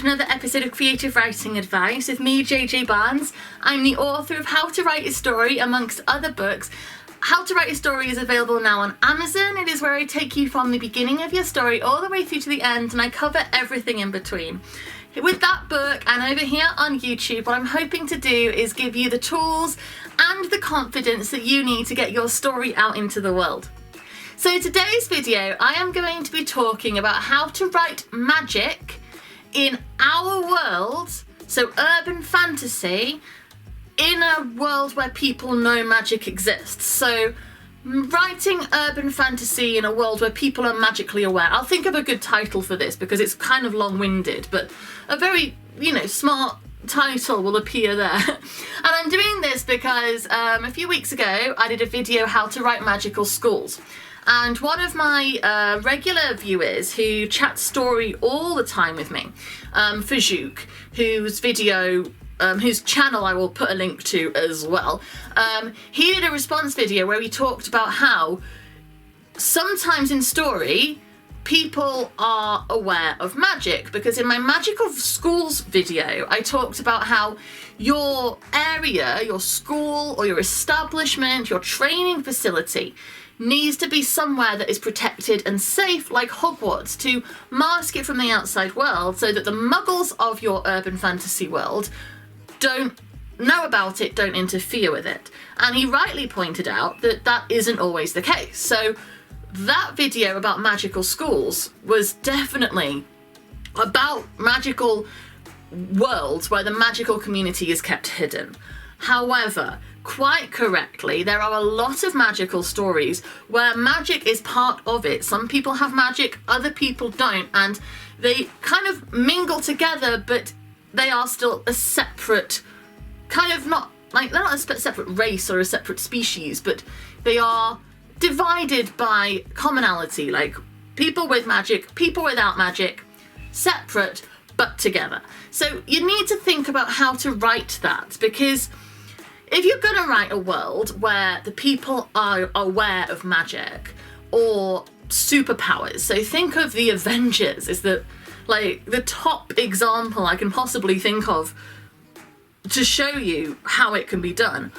to another episode of Creative Writing Advice with me, JJ Barnes. I'm the author of How to Write a Story, amongst other books. How to Write a Story is available now on Amazon. It is where I take you from the beginning of your story all the way through to the end, and I cover everything in between. With that book and over here on YouTube, what I'm hoping to do is give you the tools and the confidence that you need to get your story out into the world. So today's video, I am going to be talking about how to write magic in our world, so urban fantasy, in a world where people know magic exists. So writing urban fantasy in a world where people are magically aware. I'll think of a good title for this because it's kind of long-winded, but a very, smart title will appear there. And I'm doing this because a few weeks ago I did a video how to write magical schools. And one of my regular viewers who chats story all the time with me, Fajouk, whose channel I will put a link to as well, he did a response video where he talked about how sometimes in story people are aware of magic, because in my magical schools video I talked about how your area, your school or your establishment, your training facility needs to be somewhere that is protected and safe, like Hogwarts, to mask it from the outside world so that the muggles of your urban fantasy world don't know about it, don't interfere with it. And he rightly pointed out that that isn't always the case. So that video about magical schools was definitely about magical worlds where the magical community is kept hidden. However, quite correctly, there are a lot of magical stories where magic is part of it. Some people have magic, other people don't, and they kind of mingle together, but they are still a separate, they're not a separate race or a separate species, but they are divided by commonality, like people with magic, people without magic, separate but together. So you need to think about how to write that, because if you're going to write a world where the people are aware of magic or superpowers, so think of the Avengers is the top example I can possibly think of to show you how it can be done.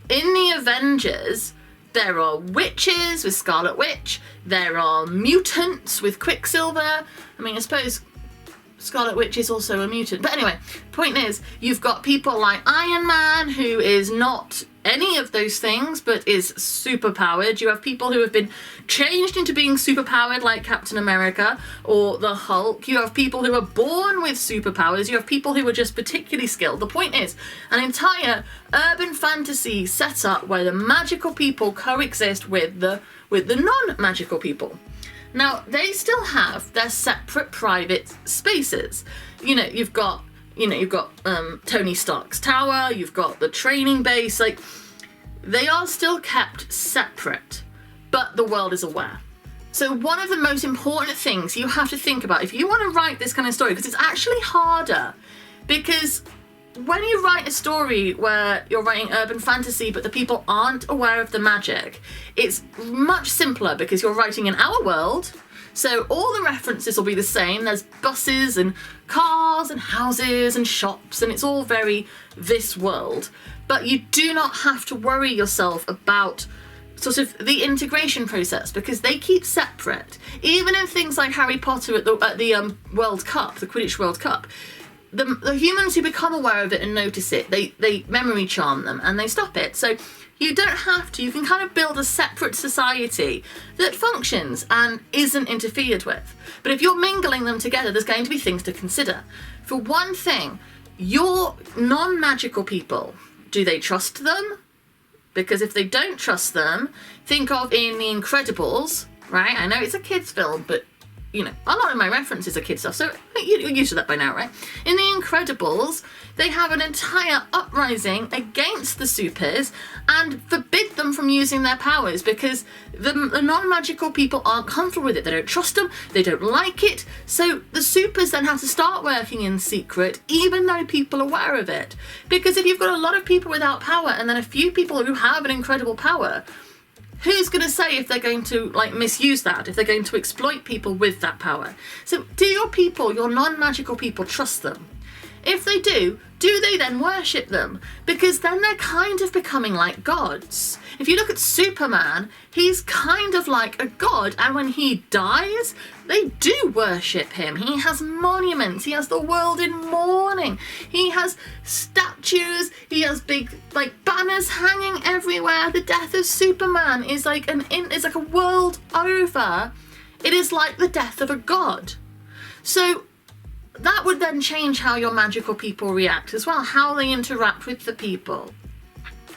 In the Avengers, there are witches with Scarlet Witch, there are mutants with Quicksilver. I suppose Scarlet Witch is also a mutant. But anyway, point is, you've got people like Iron Man, who is not any of those things, but is superpowered. You have people who have been changed into being superpowered, like Captain America or the Hulk. You have people who are born with superpowers. You have people who are just particularly skilled. The point is, an entire urban fantasy setup where the magical people coexist with the non-magical people. Now, they still have their separate private spaces. You've got Tony Stark's tower, you've got the training base, they are still kept separate, but the world is aware. So one of the most important things you have to think about if you want to write this kind of story, because it's actually harder, because when you write a story where you're writing urban fantasy but the people aren't aware of the magic, it's much simpler because you're writing in our world, so all the references will be the same. There's buses and cars and houses and shops, and it's all very this world. But you do not have to worry yourself about sort of the integration process, because they keep separate. Even in things like Harry Potter at the World Cup, the Quidditch World Cup, the humans who become aware of it and notice it, they memory charm them and they stop it. So you don't have to. You can kind of build a separate society that functions and isn't interfered with. But if you're mingling them together, there's going to be things to consider. For one thing, your non-magical people, do they trust them? Because if they don't trust them, think of in The Incredibles, right? I know it's a kid's film, but a lot of my references are kid stuff, so you're used to that by now, right? In The Incredibles, they have an entire uprising against the supers and forbid them from using their powers because the non-magical people aren't comfortable with it. They don't trust them, they don't like it, so the supers then have to start working in secret, even though people are aware of it. Because if you've got a lot of people without power and then a few people who have an incredible power, who's going to say if they're going to like misuse that, if they're going to exploit people with that power. So do your people, your non-magical people, trust them? If they do they then worship them? Because then they're kind of becoming like gods. If you look at Superman, he's kind of like a god, and when he dies, they do worship him. He has monuments, he has the world in mourning, he has statues, he has big like banners hanging everywhere. The death of Superman is like a world over. It is like the death of a god. So that would then change how your magical people react as well, how they interact with the people.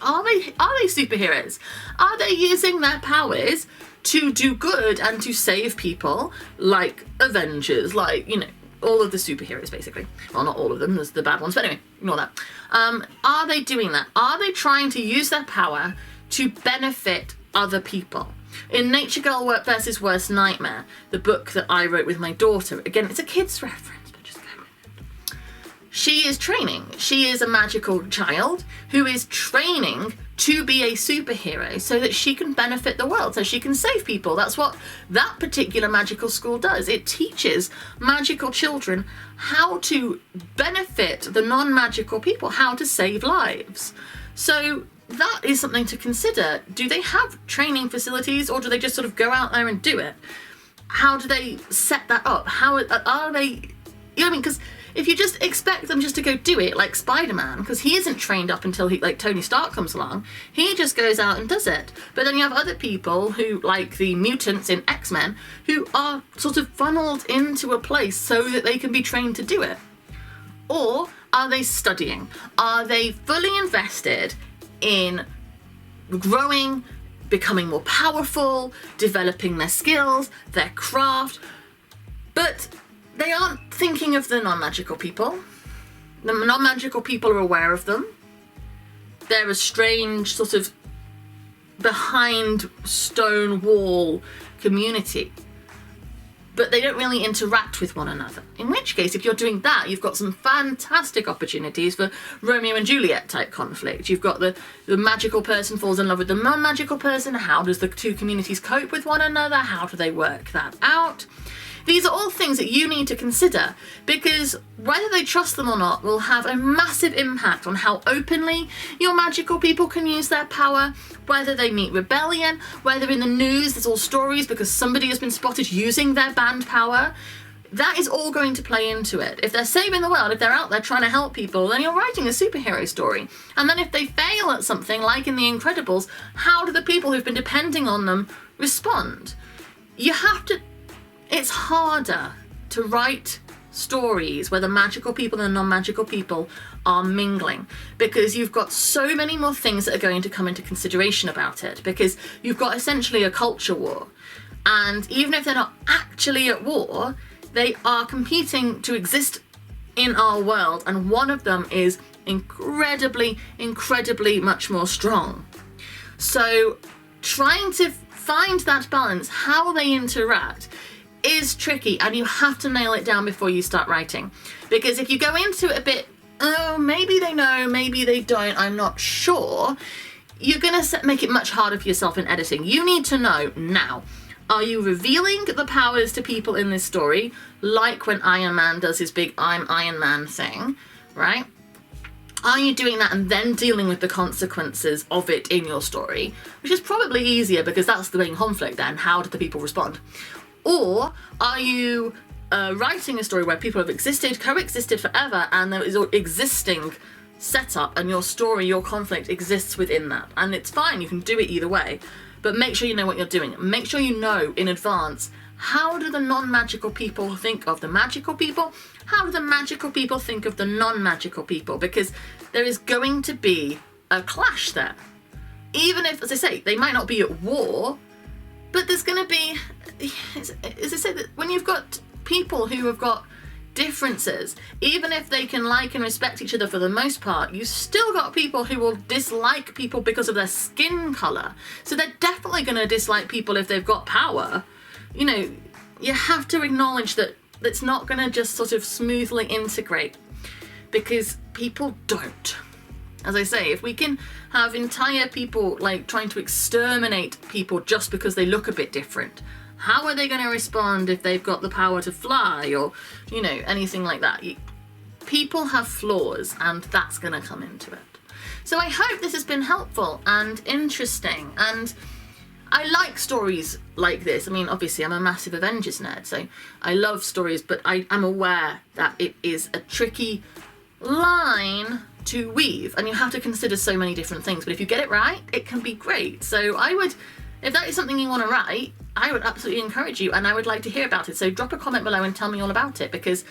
Are they superheroes? Are they using their powers to do good and to save people, like Avengers, like, you know, all of the superheroes basically? Well, not all of them, there's the bad ones, but anyway, ignore that. Are they doing that? Are they trying to use their power to benefit other people? In Nature Girl vs. Worst Nightmare, the book that I wrote with my daughter, again, it's a kid's reference, but just go with it. She is training. She is a magical child who is training to be a superhero so that she can benefit the world, so she can save people. That's what that particular magical school does. It teaches magical children how to benefit the non-magical people, how to save lives. So that is something to consider. Do they have training facilities, or do they just sort of go out there and do it? How do they set that up? How are they, you know what I mean? Because if you just expect them just to go do it, like Spider-Man, because he isn't trained up until like Tony Stark comes along, he just goes out and does it. But then you have other people who, like the mutants in X-Men, who are sort of funneled into a place so that they can be trained to do it. Or are they studying? Are they fully invested in growing, becoming more powerful, developing their skills, their craft? But they aren't thinking of the non-magical people. The non-magical people are aware of them. They're a strange sort of behind stone wall community, but they don't really interact with one another. In which case, if you're doing that, you've got some fantastic opportunities for Romeo and Juliet type conflict. You've got the magical person falls in love with the non-magical person. How does the two communities cope with one another? How do they work that out? These are all things that you need to consider, because whether they trust them or not will have a massive impact on how openly your magical people can use their power, whether they meet rebellion, whether in the news there's all stories because somebody has been spotted using their banned power. That is all going to play into it. If they're saving the world, if they're out there trying to help people, then you're writing a superhero story. And then if they fail at something, like in The Incredibles, how do the people who've been depending on them respond? You have to... It's harder to write stories where the magical people and the non-magical people are mingling, because you've got so many more things that are going to come into consideration about it, because you've got essentially a culture war. And even if they're not actually at war, they are competing to exist in our world, and one of them is incredibly, incredibly much more strong. So trying to find that balance, how they interact, is tricky, and you have to nail it down before you start writing. Because if you go into it a bit, oh, maybe they know, maybe they don't, I'm not sure, you're going to make it much harder for yourself in editing. You need to know now, are you revealing the powers to people in this story, like when Iron Man does his big I'm Iron Man thing, right? Are you doing that and then dealing with the consequences of it in your story? Which is probably easier, because that's the main conflict then. How do the people respond? Or are you writing a story where people have coexisted forever, and there is an existing setup, and your story, your conflict exists within that? And it's fine, you can do it either way, but make sure you know what you're doing. Make sure you know in advance, how do the non-magical people think of the magical people? How do the magical people think of the non-magical people? Because there is going to be a clash there. Even if, as I say, they might not be at war, but there's going to be, as I say, that when you've got people who have got differences, even if they can like and respect each other for the most part, you've still got people who will dislike people because of their skin colour. So they're definitely going to dislike people if they've got power. You know, you have to acknowledge that it's not going to just sort of smoothly integrate, because people don't. As I say, if we can have entire people like trying to exterminate people just because they look a bit different, how are they going to respond if they've got the power to fly or, you know, anything like that? People have flaws, and that's going to come into it. So I hope this has been helpful and interesting, and I like stories like this. I mean, obviously I'm a massive Avengers nerd, so I love stories, but I'm aware that it is a tricky line to weave, and you have to consider so many different things, but if you get it right, it can be great. So I would, if that is something you want to write, I would absolutely encourage you, and I would like to hear about it. So drop a comment below and tell me all about it, because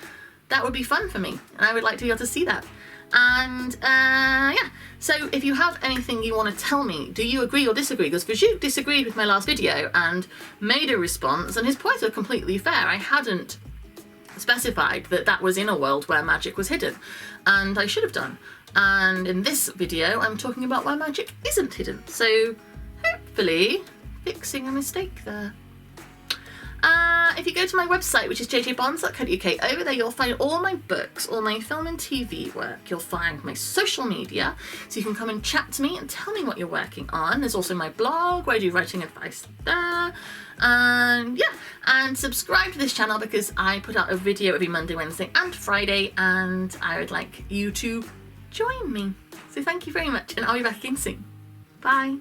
that would be fun for me, and I would like to be able to see that. And yeah, so if you have anything you want to tell me, do you agree or disagree? Because Vijay disagreed with my last video and made a response, and his points are completely fair. I hadn't specified that that was in a world where magic was hidden, and I should have done. And in this video, I'm talking about why magic isn't hidden. So hopefully fixing a mistake there. If you go to my website, which is jjbonds.co.uk, over there you'll find all my books, all my film and TV work. You'll find my social media, so you can come and chat to me and tell me what you're working on. There's also my blog where I do writing advice there. And yeah, and subscribe to this channel because I put out a video every Monday, Wednesday and Friday, and I would like you to join me. So thank you very much, and I'll be back again soon. Bye.